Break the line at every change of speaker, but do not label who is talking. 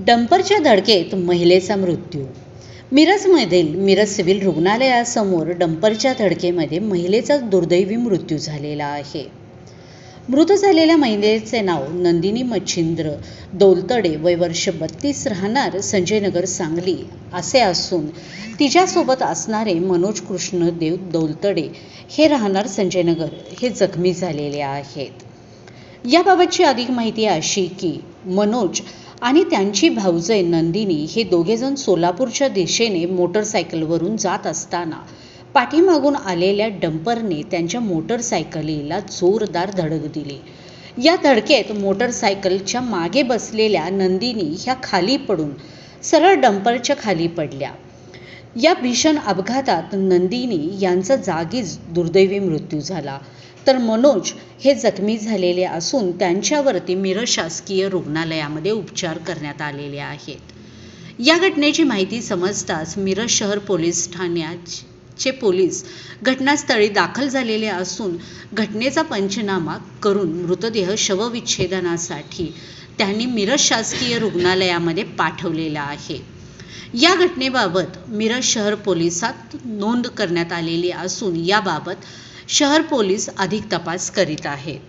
डंपरच्या धडकेत महिलेचा मृत्यू. मिरजमधील मिरज सिव्हिल रुग्णालयासमोर डंपरच्या धडकेमध्ये महिलेचा दुर्दैवी मृत्यू झालेला आहे. मृत झालेल्या महिलेचे नाव नंदिनी मच्छिंद्र दौलतडे, वय वर्ष 32, राहणार संजयनगर, सांगली असे असून तिच्यासोबत असणारे मनोज कृष्णदेव दौलतडे हे राहणार संजयनगर हे जखमी झालेले आहेत. याबाबतची अधिक माहिती अशी की मनोज आणि त्यांची भाऊजय नंदिनी हे दोघेजण सोलापूरच्या दिशेने मोटरसायकलवरून जात असताना पाठीमागून आलेल्या डंपरने त्यांच्या मोटरसायकलीला जोरदार धडक दिली. या धडकेत मोटरसायकलच्या मागे बसलेल्या नंदिनी ह्या खाली पडून सरळ डंपरच्या खाली पडल्या. या भीषण अपघातात नंदिनी यांचा जागीच दुर्दैवी मृत्यू झाला, तर मनोज हे जखमी झालेले असून त्यांच्यावरती मिरज शासकीय रुग्णालयामध्ये उपचार करण्यात आलेले आहेत. या घटनेची माहिती समजताच मिरज शहर पोलीस ठाण्याचे पोलीस घटनास्थळी दाखल झालेले असून घटनेचा पंचनामा करून मृतदेह शवविच्छेदनासाठी त्यांनी मिरज शासकीय रुग्णालयामध्ये पाठवलेला आहे. या घटनेबाबत मिरज शहर पोलिसात नोंद करण्यात आलेली असून याबाबत शहर पोलीस अधिक तपास करीत आहेत.